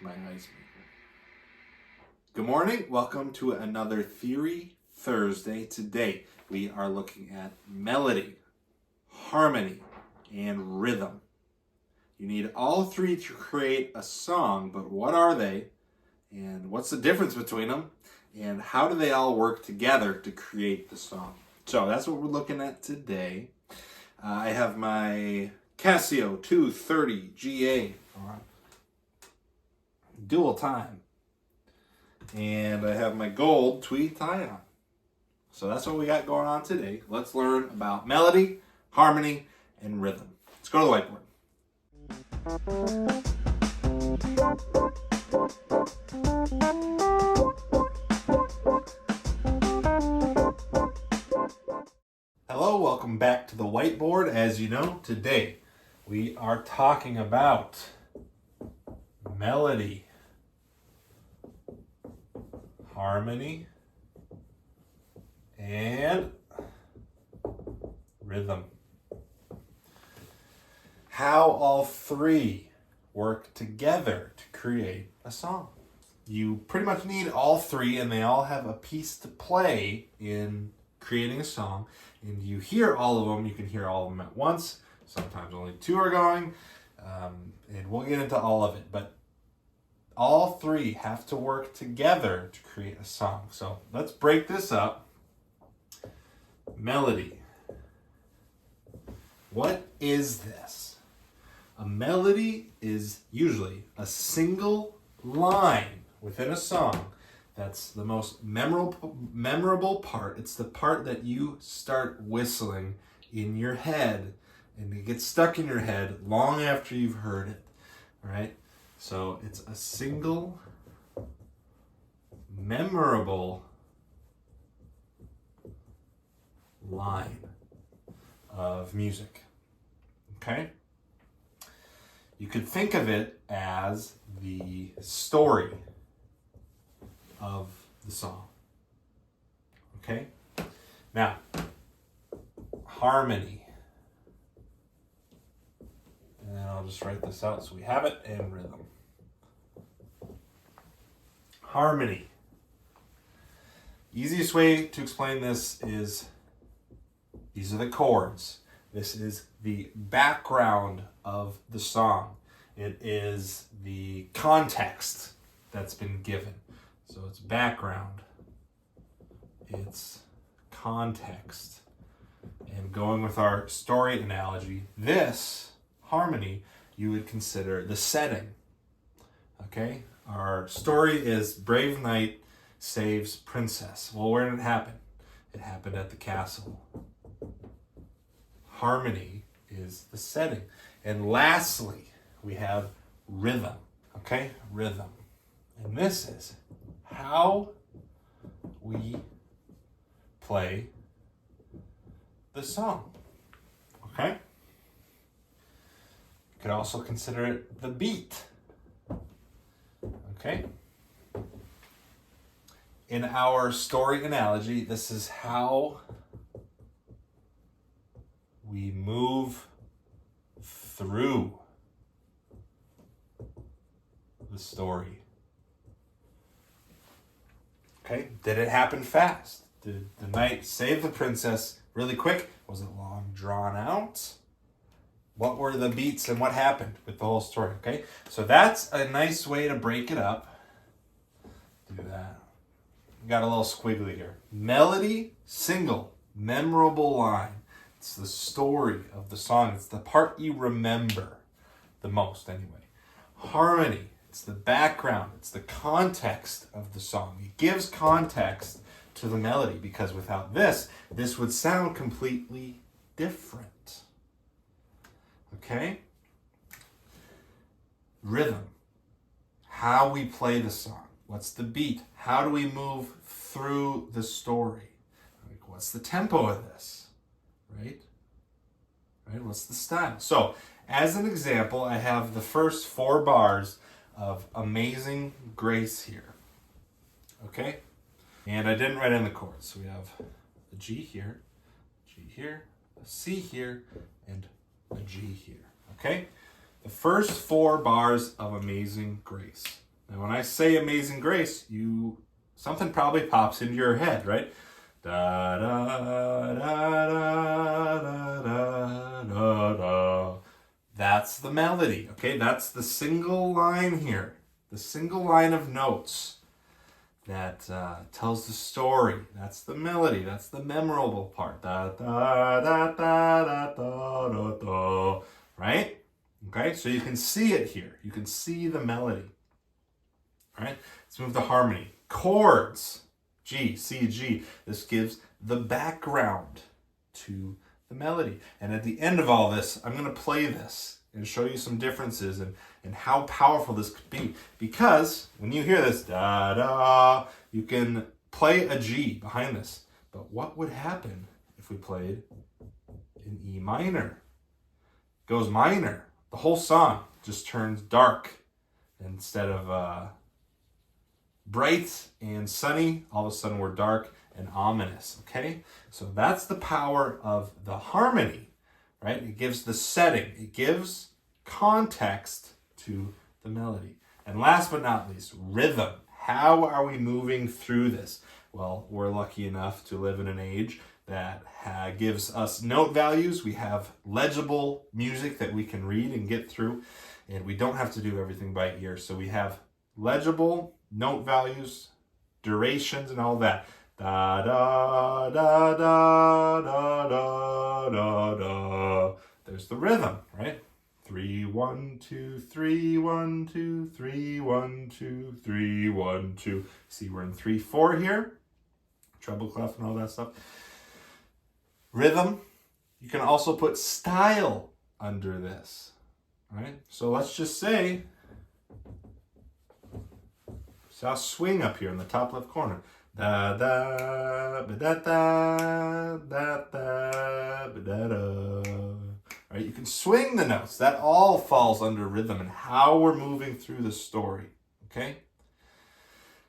my ice maker. Good morning. Welcome to another Theory Thursday. Today we are looking at melody, harmony, and rhythm. You need all three to create a song, but what are they? And what's the difference between them? And how do they all work together to create the song? So that's what we're looking at today. I have my Casio 230 GA on dual time. And I have my gold tweed tie on. So that's what we got going on today. Let's learn about melody, harmony, and rhythm. Let's go to the whiteboard. Hello, welcome back to the whiteboard. As you know, today we are talking about melody, harmony, and rhythm. How all three work together to create a song. You pretty much need all three, and they all have a piece to play in creating a song. And you hear all of them, you can hear all of them at once. Sometimes only two are going, and we'll get into all of it. But all three have to work together to create a song. So let's break this up. Melody. What is this? A melody is usually a single line within a song. That's the most memorable part. It's the part that you start whistling in your head, and it gets stuck in your head long after you've heard it. All right? So it's a single, memorable line of music. Okay? You could think of it as the story of the song. Okay? Now, harmony. And then I'll just write this out so we have it, and rhythm. Harmony. Easiest way to explain this is these are the chords. This is the background of the song. It is the context that's been given. So it's background, it's context. And going with our story analogy, this harmony you would consider the setting. Okay? Our story is brave knight saves princess. Well, where did it happen? It happened at the castle. Harmony is the setting. And lastly, we have rhythm. Okay? Rhythm. And this is how we play the song. Okay? You could also consider it the beat. Okay? In our story analogy, this is how we move through the story. Okay, did it happen fast? Did the knight save the princess really quick? Was it long drawn out? What were the beats and what happened with the whole story? Okay, so that's a nice way to break it up. Do that. Got a little squiggly here. Melody, single, memorable line. It's the story of the song. It's the part you remember the most anyway. Harmony. It's the background. It's the context of the song. It gives context to the melody, because without this would sound completely different. Okay? Rhythm. How we play the song. What's the beat? How do we move through the story? Like, what's the tempo of this? Right? What's the style? So, as an example, I have the first 4 bars of Amazing Grace here. Okay? And I didn't write in the chords. So we have a G here, a C here, and a G here. Okay? The first 4 bars of Amazing Grace. And when I say Amazing Grace, something probably pops into your head, right? Da da da da da da da da. That's the melody, okay? That's the single line here. The single line of notes that tells the story. That's the melody. That's the memorable part. Da da da da da da da da. Right? Okay, so you can see it here. You can see the melody. All right, let's move to harmony. Chords, G, C, G. This gives the background to the melody. And at the end of all this, I'm going to play this and show you some differences and how powerful this could be. Because when you hear this, da da, you can play a G behind this. But what would happen if we played in E minor? It goes minor. The whole song just turns dark. Instead of bright and sunny, all of a sudden we're dark and ominous, okay? So that's the power of the harmony, right? It gives the setting. It gives context to the melody. And last but not least, rhythm. How are we moving through this? Well, we're lucky enough to live in an age that gives us note values. We have legible music that we can read and get through, and we don't have to do everything by ear. So we have legible note values, durations, and all that. Da da da da da da da da. There's the rhythm, right? 3 1 2 3 1 2 3 1 2 3 1 2. See, we're in 3 4 here. Treble clef and all that stuff. Rhythm. You can also put style under this, right? So let's just say, so I'll swing up here in the top left corner. Da da ba da da da da ba da da. Right? You can swing the notes. That all falls under rhythm and how we're moving through the story. Okay?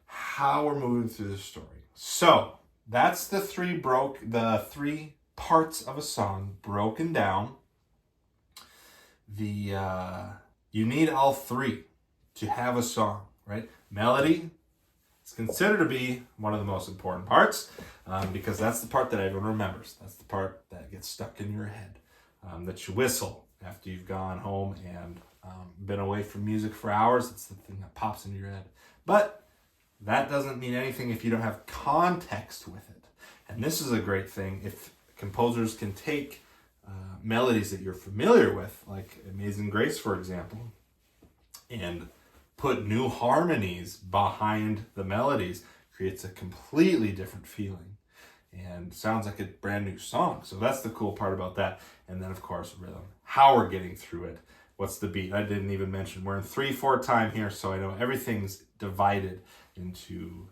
How we're moving through the story. So that's the three parts of a song broken down. You need all three to have a song, right? Melody is considered to be one of the most important parts because that's the part that everyone remembers. That's the part that gets stuck in your head, that you whistle after you've gone home and been away from music for hours. It's the thing that pops into your head. But that doesn't mean anything if you don't have context with it. And this is a great thing if composers can take melodies that you're familiar with, like Amazing Grace, for example, and put new harmonies behind the melodies. Creates a completely different feeling and sounds like a brand new song. So that's the cool part about that. And then, of course, rhythm. How we're getting through it. What's the beat? I didn't even mention. We're in 3/4 time here, so I know everything's divided into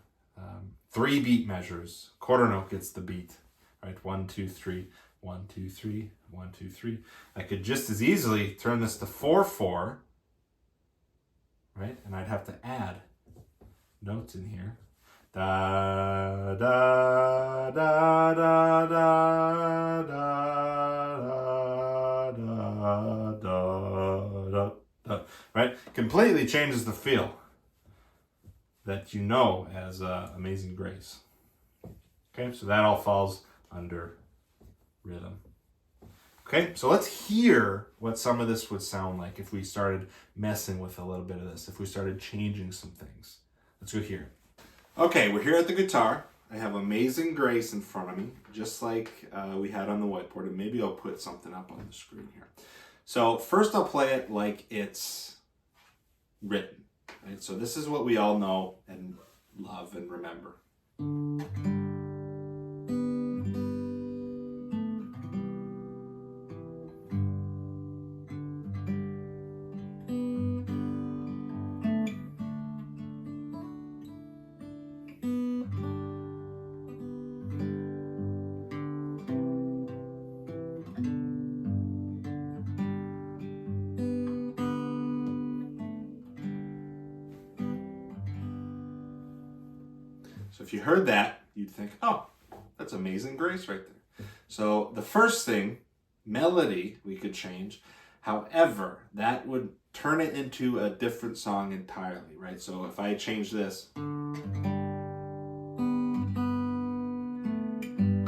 3 beat measures. Quarter note gets the beat, right? 1 2 3 1 2 3 1 2 3. I could just as easily turn this to 4/4, right? And I'd have to add notes in here. Da da da da da da da da da. Right? Completely changes the feel that you know as Amazing Grace. Okay, so that all falls under rhythm. Okay, so let's hear what some of this would sound like if we started messing with a little bit of this, if we started changing some things. Let's go here. Okay, we're here at the guitar. I have Amazing Grace in front of me, just like we had on the whiteboard, and maybe I'll put something up on the screen here. So first I'll play it like it's written. Right? So this is what we all know and love and remember. So if you heard that, you'd think, oh, that's Amazing Grace right there. So the first thing, melody, we could change. However, that would turn it into a different song entirely, right? So if I change this,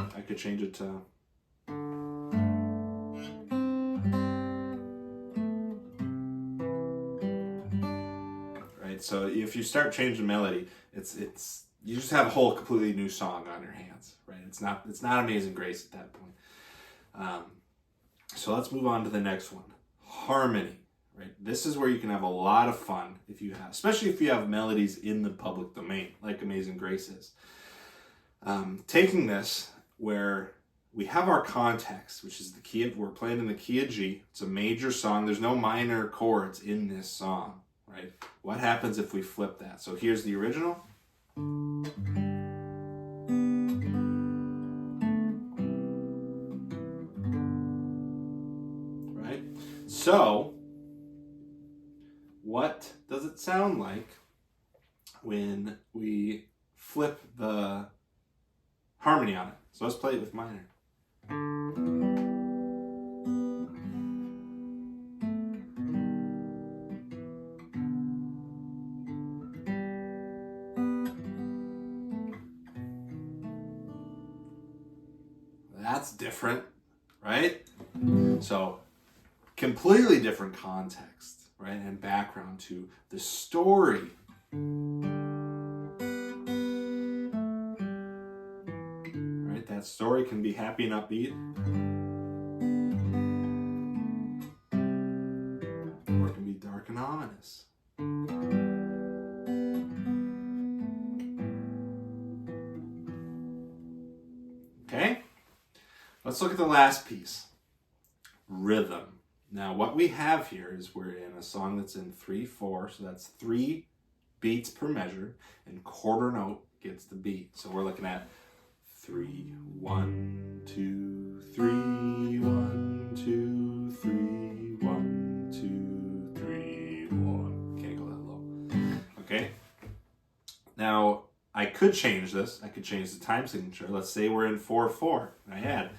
I could change it to... Right? So if you start changing melody, it's you just have a whole completely new song on your hands, right? It's not Amazing Grace at that point. So let's move on to the next one, harmony. Right? This is where you can have a lot of fun if you have, especially if you have melodies in the public domain, like Amazing Grace is. Taking this where we have our context, which is the key of, we're playing in the key of G. It's a major song. There's no minor chords in this song, right? What happens if we flip that? So here's the original. Right? So, what does it sound like when we flip the harmony on it? So let's play it with minor. That's different, right? So, completely different context, right? And background to the story. Right? That story can be happy and upbeat, or it can be dark and ominous. Okay? Let's look at the last piece. Rhythm. Now, what we have here is we're in a song that's in 3/4, so that's 3 beats per measure, and quarter note gets the beat. So we're looking at 3, 1, 2, 3, 1, 2, 3, 1, 2, 3, 1. Can't go that low. Okay? Now, I could change this. I could change the time signature. Let's say we're in 4/4. I had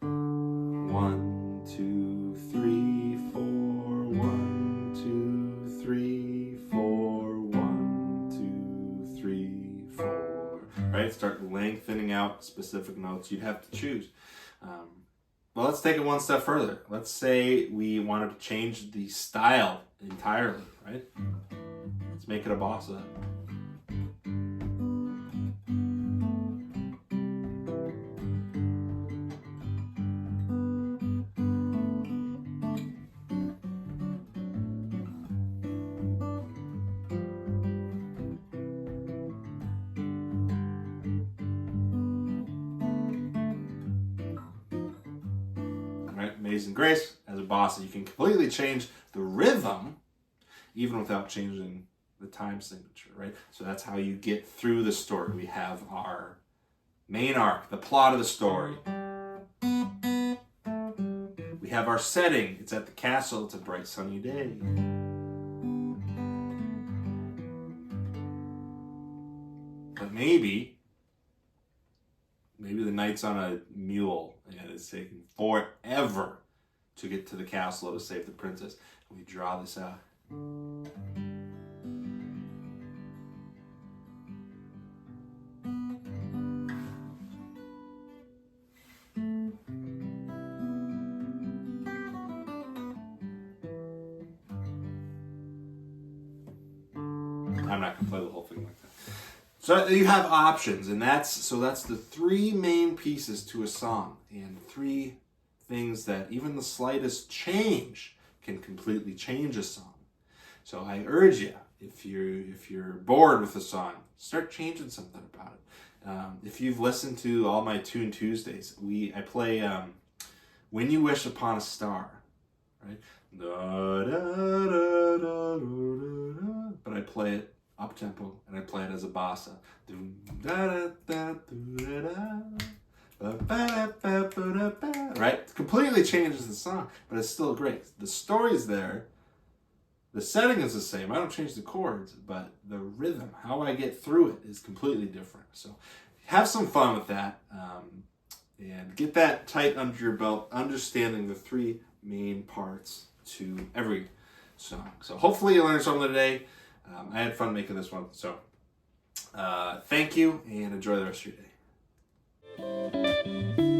1, 2, 3, 4, 1, 2, 3, 4, 1, 2, 3, 4. Right? Start lengthening out specific notes you'd have to choose. Well, let's take it one step further. Let's say we wanted to change the style entirely, right? Let's make it a bossa. Amazing Grace as a bossa. You can completely change the rhythm even without changing the time signature, right? So that's how you get through the story. We have our main arc, the plot of the story. We have our setting. It's at the castle. It's a bright sunny day. But maybe the knight's on a mule and it's taking forever to get to the castle to save the princess. And we draw this out. I'm not going to play the whole thing like that. So you have options, and that's the 3 main pieces to a song, and 3 things that even the slightest change can completely change a song. So I urge you, if you're bored with a song, start changing something about it. If you've listened to all my Tune Tuesdays, I play "When You Wish Upon a Star," right? But I play it up tempo, and I play it as a bossa. Right? It completely changes the song, but it's still great. The story's there. The setting is the same. I don't change the chords, but the rhythm, how I get through it, is completely different. So have some fun with that, and get that tight under your belt, understanding the 3 main parts to every song. So hopefully you learned something today. I had fun making this one. So thank you and enjoy the rest of your day.